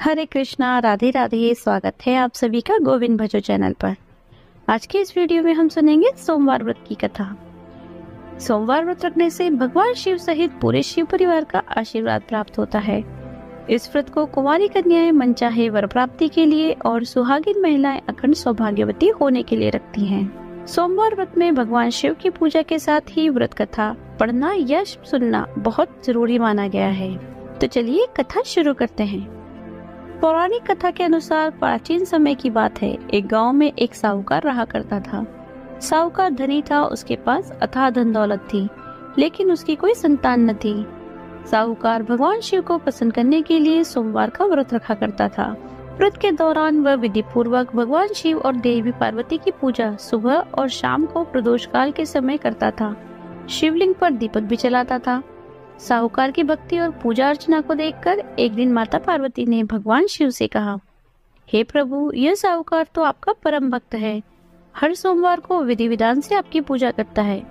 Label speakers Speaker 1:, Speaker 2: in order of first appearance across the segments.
Speaker 1: हरे कृष्णा, राधे राधे। स्वागत है आप सभी का गोविंद भजो चैनल पर। आज के इस वीडियो में हम सुनेंगे सोमवार व्रत की कथा। सोमवार व्रत रखने से भगवान शिव सहित पूरे शिव परिवार का आशीर्वाद प्राप्त होता है। इस व्रत को कुंवारी कन्याएं मनचाहे वर प्राप्ति के लिए और सुहागिन महिलाएं अखंड सौभाग्यवती होने के लिए रखती हैं। सोमवार व्रत में भगवान शिव की पूजा के साथ ही व्रत कथा पढ़ना या सुनना बहुत जरूरी माना गया है। तो चलिए कथा शुरू करते हैं। पौराणिक कथा के अनुसार प्राचीन समय की बात है। एक गांव में एक साहूकार रहा करता था। साहूकार धनी था, उसके पास अथाह धन दौलत थी, लेकिन उसकी कोई संतान न थी। साहूकार भगवान शिव को प्रसन्न करने के लिए सोमवार का व्रत रखा करता था। व्रत के दौरान वह विधि पूर्वक भगवान शिव और देवी पार्वती की पूजा सुबह और शाम को प्रदोष काल के समय करता था। शिवलिंग पर दीपक भी जलाता था। साहूकार की भक्ति और पूजा अर्चना को देखकर एक दिन माता पार्वती ने भगवान शिव से कहा, हे प्रभु, यह साहूकार तो आपका परम भक्त है। हर सोमवार को विधि विधान से आपकी पूजा करता है।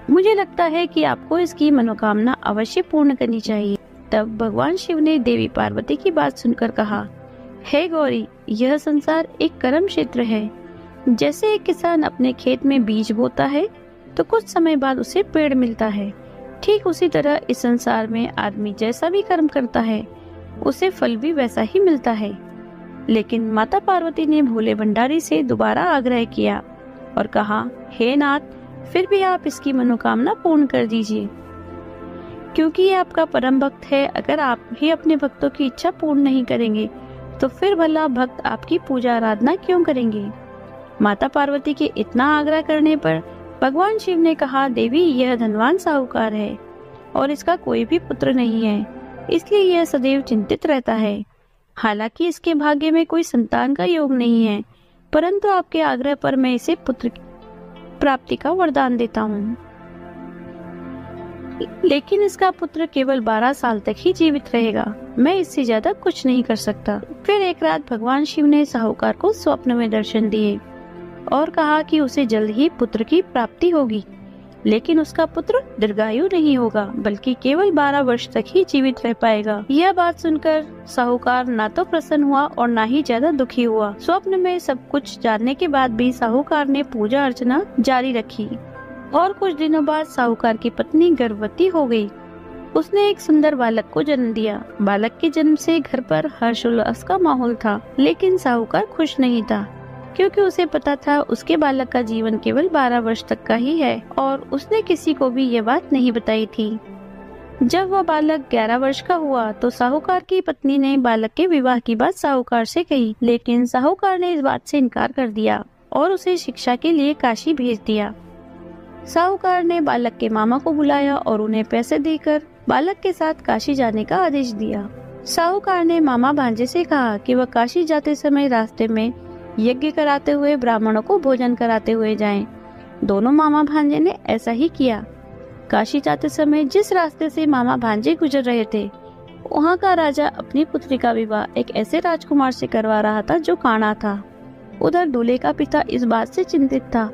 Speaker 1: मुझे लगता है कि आपको इसकी मनोकामना अवश्य पूर्ण करनी चाहिए। तब भगवान शिव ने देवी पार्वती की बात सुनकर कहा, हे गौरी, यह संसार एक कर्म क्षेत्र है। जैसे एक किसान अपने खेत में बीज बोता है तो कुछ समय बाद उसे पेड़ मिलता है, ठीक उसी तरह इस संसार में आदमी जैसा भी कर्म करता है उसे फल भी वैसा ही मिलता है। लेकिन माता पार्वती ने भोले भंडारी से दोबारा आग्रह किया और कहा, हे नाथ, फिर भी आप इसकी मनोकामना पूर्ण कर दीजिए, क्योंकि ये आपका परम भक्त है। अगर आप भी अपने भक्तों की इच्छा पूर्ण नहीं करेंगे तो फिर भला भक्त आपकी पूजा आराधना क्यों करेंगे। माता पार्वती के इतना आग्रह करने पर भगवान शिव ने कहा, देवी, यह धनवान साहूकार है और इसका कोई भी पुत्र नहीं है, इसलिए यह सदैव चिंतित रहता है। हालांकि इसके भाग्य में कोई संतान का योग नहीं है, परंतु आपके आग्रह पर मैं इसे पुत्र प्राप्ति का वरदान देता हूँ। लेकिन इसका पुत्र केवल 12 साल तक ही जीवित रहेगा। मैं इससे ज्यादा कुछ नहीं कर सकता। फिर एक रात भगवान शिव ने साहूकार को स्वप्न में दर्शन दिए और कहा कि उसे जल्द ही पुत्र की प्राप्ति होगी, लेकिन उसका पुत्र दीर्घायु नहीं होगा, बल्कि केवल 12 वर्ष तक ही जीवित रह पाएगा। यह बात सुनकर साहूकार ना तो प्रसन्न हुआ और ना ही ज्यादा दुखी हुआ। स्वप्न में सब कुछ जानने के बाद भी साहूकार ने पूजा अर्चना जारी रखी और कुछ दिनों बाद साहूकार की पत्नी गर्भवती हो गई। उसने एक सुंदर बालक को जन्म दिया। बालक के जन्म से घर पर हर्षोल्लास का माहौल था, लेकिन साहूकार खुश नहीं था, क्योंकि उसे पता था उसके बालक का जीवन केवल 12 वर्ष तक का ही है और उसने किसी को भी ये बात नहीं बताई थी। जब वह बालक 11 वर्ष का हुआ तो साहूकार की पत्नी ने बालक के विवाह की बात साहूकार से कही, लेकिन साहूकार ने इस बात से इनकार कर दिया और उसे शिक्षा के लिए काशी भेज दिया। साहूकार ने बालक के मामा को बुलाया और उन्हें पैसे देकर बालक के साथ काशी जाने का आदेश दिया। साहूकार ने मामा भांजे से कहा कि वह काशी जाते समय रास्ते में यज्ञ कराते हुए ब्राह्मणों को भोजन कराते हुए जाएं। दोनों मामा भांजे ने ऐसा ही किया। काशी जाते समय जिस रास्ते से मामा भांजे गुजर रहे थे, वहाँ का राजा अपनी पुत्री का विवाह एक ऐसे राजकुमार से करवा रहा था जो काना था। उधर दूल्हे का पिता इस बात से चिंतित था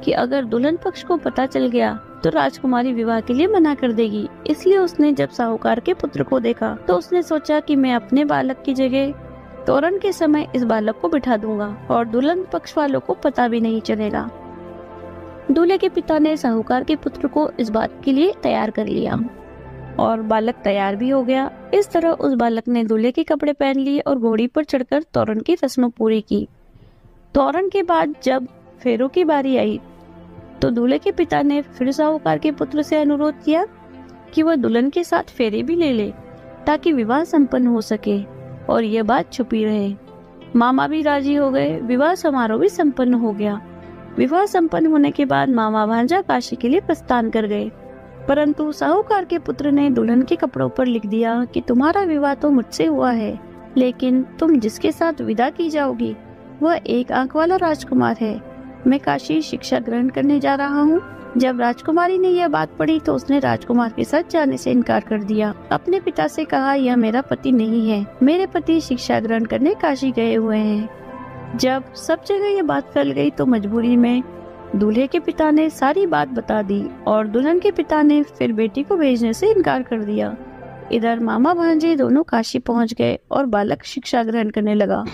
Speaker 1: कि अगर दुल्हन पक्ष को पता चल गया तो राजकुमारी विवाह के लिए मना कर देगी। इसलिए उसने जब साहूकार के पुत्र को देखा तो उसने सोचा कि मैं अपने बालक की जगह तोरण के समय इस बालक को बिठा दूंगा और दुल्हन पक्ष वालों को पता भी नहीं चलेगा। दूल्हे के पिता ने साहूकार के पुत्र को इस बात के लिए तैयार कर लिया और बालक तैयार भी हो गया। इस तरह उस बालक ने दूल्हे के कपड़े पहन लिए और घोड़ी पर चढ़कर तोरण की रस्म पूरी की। तोरण के बाद जब फेरों की बारी आई तो दूल्हे के पिता ने फिर साहूकार के पुत्र से अनुरोध किया कि वह दुल्हन के साथ फेरे भी ले ले ताकि विवाह संपन्न हो सके और यह बात छुपी रहे। मामा भी राजी हो गए। विवाह समारोह भी संपन्न हो गया। विवाह संपन्न होने के बाद मामा भांजा काशी के लिए प्रस्थान कर गए, परंतु साहूकार के पुत्र ने दुल्हन के कपड़ों पर लिख दिया कि तुम्हारा विवाह तो मुझसे हुआ है, लेकिन तुम जिसके साथ विदा की जाओगी वह एक आंख वाला राजकुमार है। मैं काशी शिक्षा ग्रहण करने जा रहा हूँ। जब राजकुमारी ने यह बात पढ़ी तो उसने राजकुमार के साथ जाने से इनकार कर दिया। अपने पिता से कहा, यह मेरा पति नहीं है, मेरे पति शिक्षा ग्रहण करने काशी गए हुए हैं। जब सब जगह यह बात फैल गई तो मजबूरी में दूल्हे के पिता ने सारी बात बता दी और दुल्हन के पिता ने फिर बेटी को भेजने से इनकार कर दिया। इधर मामा भांजे दोनों काशी पहुंच गए और बालक शिक्षा ग्रहण करने लगा।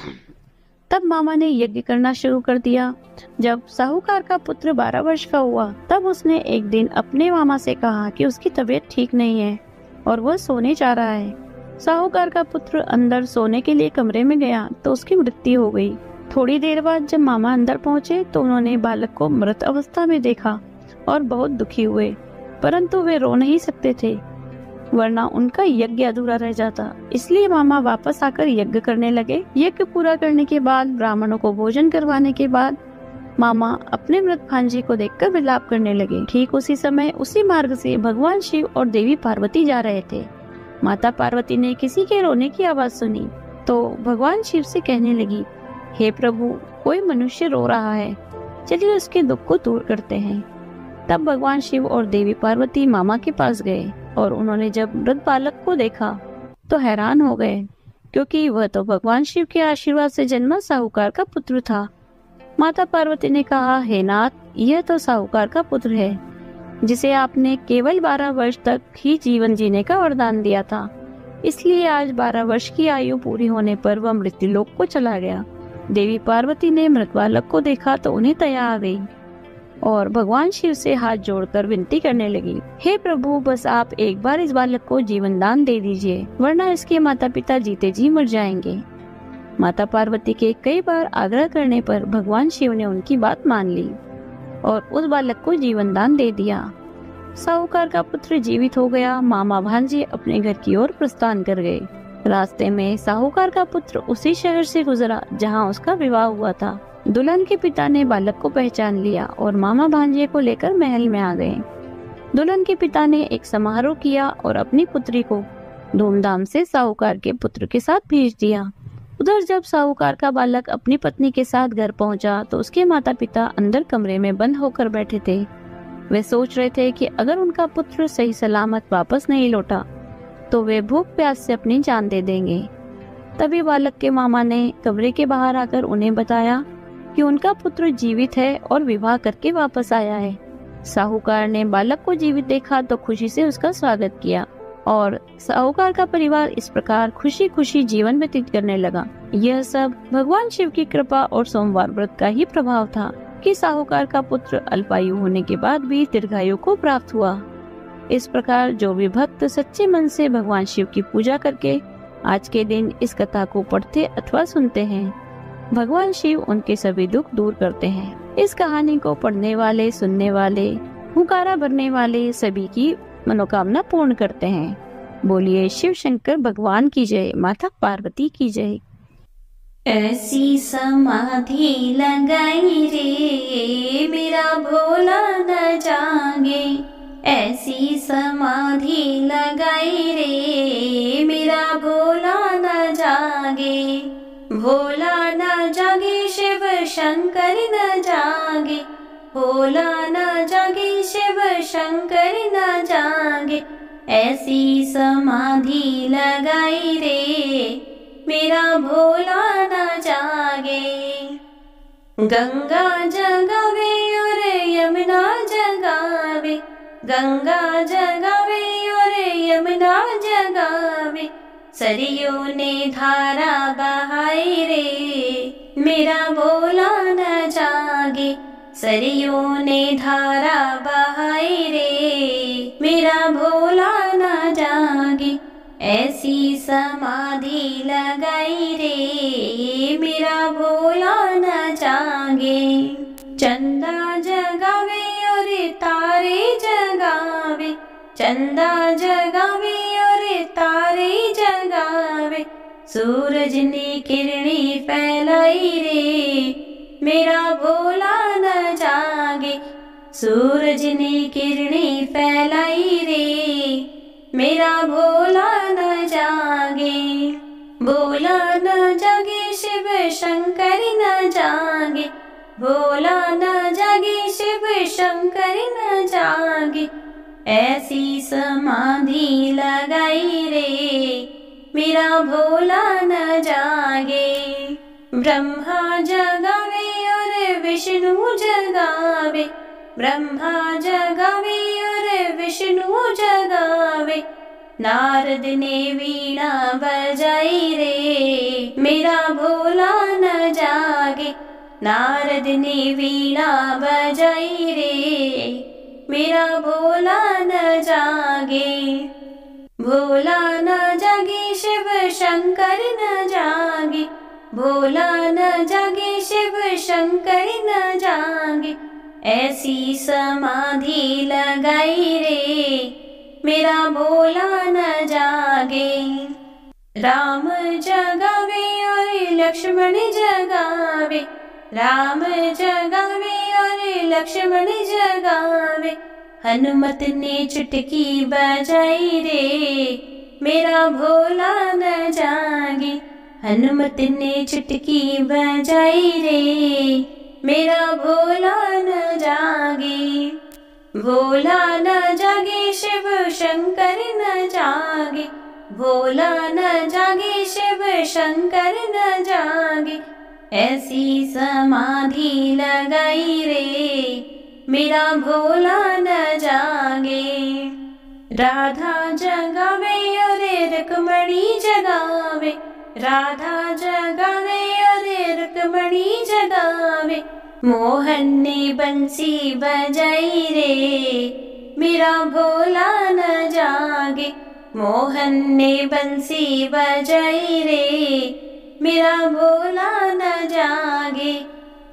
Speaker 1: तब मामा ने यज्ञ करना शुरू कर दिया। जब साहूकार का पुत्र 12 वर्ष का हुआ तब उसने एक दिन अपने मामा से कहा कि उसकी तबीयत ठीक नहीं है और वह सोने जा रहा है। साहूकार का पुत्र अंदर सोने के लिए कमरे में गया तो उसकी मृत्यु हो गई। थोड़ी देर बाद जब मामा अंदर पहुंचे तो उन्होंने बालक को मृत अवस्था में देखा और बहुत दुखी हुए, परंतु वे रो नहीं सकते थे वरना उनका यज्ञ अधूरा रह जाता। इसलिए मामा वापस आकर यज्ञ करने लगे। यज्ञ पूरा करने के बाद, ब्राह्मणों को भोजन करवाने के बाद मामा अपने मृत भांजे को देखकर विलाप करने लगे। ठीक उसी समय उसी मार्ग से भगवान शिव और देवी पार्वती जा रहे थे। माता पार्वती ने किसी के रोने की आवाज सुनी तो भगवान शिव से कहने लगी, हे प्रभु, कोई मनुष्य रो रहा है, चलिए उसके दुख को दूर करते हैं। तब भगवान शिव और देवी पार्वती मामा के पास गए और उन्होंने जब मृत बालक को देखा तो हैरान हो गए, क्योंकि वह तो भगवान शिव के आशीर्वाद से जन्मा साहूकार का पुत्र था। माता पार्वती ने कहा, हे नाथ, यह तो साहूकार का पुत्र है जिसे आपने केवल 12 वर्ष तक ही जीवन जीने का वरदान दिया था, इसलिए आज 12 वर्ष की आयु पूरी होने पर वह मृत्युलोक को चला गया। देवी पार्वती ने मृत बालक को देखा तो उन्हें दया आ गई और भगवान शिव से हाथ जोड़कर विनती करने लगी, हे प्रभु, बस आप एक बार इस बालक को जीवन दान दे दीजिए, वरना इसके माता पिता जीते जी मर जाएंगे। माता पार्वती के कई बार आग्रह करने पर भगवान शिव ने उनकी बात मान ली और उस बालक को जीवन दान दे दिया। साहूकार का पुत्र जीवित हो गया। मामा भांजे अपने घर की ओर प्रस्थान कर गए। रास्ते में साहूकार का पुत्र उसी शहर से गुजरा जहां उसका विवाह हुआ था। दुल्हन के पिता ने बालक को पहचान लिया और मामा भांजे को लेकर महल में आ गए। दुल्हन के पिता ने एक समारोह किया और अपनी पुत्री को धूमधाम से साहूकार के पुत्र के साथ भेज दिया। उधर जब साहूकार का बालक अपनी पत्नी के साथ घर पहुंचा तो उसके माता पिता अंदर कमरे में बंद होकर बैठे थे। वे सोच रहे थे कि अगर उनका पुत्र सही सलामत वापस नहीं लौटा तो वे भूख प्यास से अपनी जान दे देंगे। तभी बालक के मामा ने कमरे के बाहर आकर उन्हें बताया कि उनका पुत्र जीवित है और विवाह करके वापस आया है। साहूकार ने बालक को जीवित देखा तो खुशी से उसका स्वागत किया और साहूकार का परिवार इस प्रकार खुशी खुशी जीवन व्यतीत करने लगा। यह सब भगवान शिव की कृपा और सोमवार व्रत का ही प्रभाव था कि साहूकार का पुत्र अल्पायु होने के बाद भी दीर्घायु को प्राप्त हुआ। इस प्रकार जो भी भक्त सच्चे मन से भगवान शिव की पूजा करके आज के दिन इस कथा को पढ़ते अथवा सुनते हैं, भगवान शिव उनके सभी दुख दूर करते हैं। इस कहानी को पढ़ने वाले, सुनने वाले, हुंकारा भरने वाले सभी की मनोकामना पूर्ण करते हैं। बोलिए शिव शंकर भगवान की जय, माता पार्वती की जय।
Speaker 2: ऐसी समाधि लगाई रे मेरा भोला न जागे, ऐसी समाधि लगाई रे मेरा भोला न जागे, भोला न जागे शिव शंकर न जागे, भोला न जागे शिव शंकर न जागे, ऐसी समाधि लगाई रे मेरा भोला न जागे। गंगा जगावे और यमुना जगावे, गंगा जगावे और यमुना जगावे, सरयू ने धारा बहाई रे मेरा भोला न जागे, सरयू ने धारा बहाई रे मेरा भोला न जागे, ऐसी समाधि लगाई रे मेरा भोला न जागे। चंदा जगावे और तारे जगावे, चंदा जगावे और तारे जगावे, सूरज ने किरणें फैलाई रे मेरा भोला न जागे, सूरज ने किरणें फैलाई रे मेरा भोला न जागे। भोला न जागे शिव शंकर न जागे, भोला न जागे शिव शंकर न जागे, ऐसी समाधि लगाई रे मेरा भोला न जागे। ब्रह्मा जगावे और विष्णु जगावे, ब्रह्मा जगावे और विष्णु जगावे, नारद ने वीणा बजाई रे, मेरा भोला न जागे। नारद ने वीणा बजाई रे, मेरा भोला न जागे। भोला न जागे शिव शंकर न जागे, भोला न जागे शिव शंकर न जागे। ऐसी समाधि लगाई रे, मेरा भोला न जागे। राम जगावे और लक्ष्मण जगावे, राम जगावे और लक्ष्मण जगावे। हनुमत ने चुटकी बजाई रे, मेरा भोला न जागे। हनुमत ने चुटकी बजाई रे, मेरा भोला न जागे। भोला न जागे शिव शंकर न जागे, भोला न जागे शिव शंकर न जागे। ऐसी समाधि लगाई रे, मेरा भोला न जागे। राधा जगावे और रुक्मणी जगावे, राधा जगावे और रुक्मणी जगावे। मोहन ने बंसी बजाई रे, मेरा भोला न जागे। मोहन ने बंसी बजाई रे, मेरा भोला न जागे।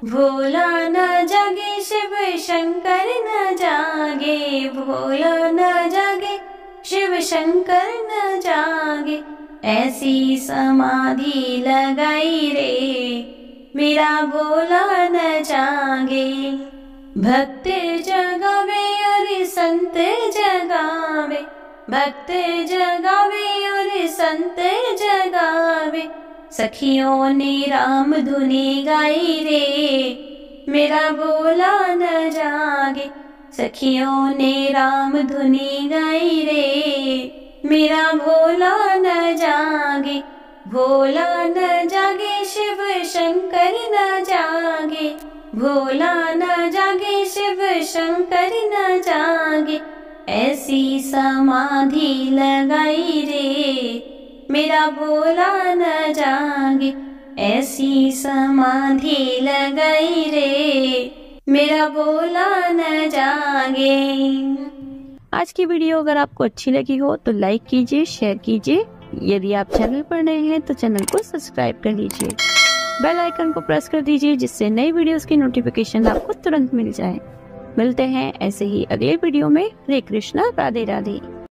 Speaker 2: भोला न जागे शिव शंकर न जागे, भोला न जागे शिव शंकर न जागे। ऐसी समाधि लगाई रे, मेरा भोला न जागे। भक्त जगावे और संत जगावे, भक्त जगावे और संत जगावे। सखियों ने राम धुनी गाई रे, मेरा भोला न जागे। सखियों ने राम धुनी गाई रे, मेरा भोला न जागे। भोला न जागे शिव शंकर न जागे, भोला न जागे शिव शंकर न जागे। ऐसी समाधि लगाई रे, मेरा भोला न जागे। ऐसी समाधि लगाई रे, मेरा भोला न जागे।
Speaker 1: आज की वीडियो अगर आपको अच्छी लगी हो तो लाइक कीजिए, शेयर कीजिए। यदि आप चैनल पर नए हैं तो चैनल को सब्सक्राइब कर लीजिए। बेल आइकन को प्रेस कर दीजिए जिससे नई वीडियोस की नोटिफिकेशन आपको तुरंत मिल जाए। मिलते हैं ऐसे ही अगले वीडियो में। हरे कृष्णा, राधे राधे।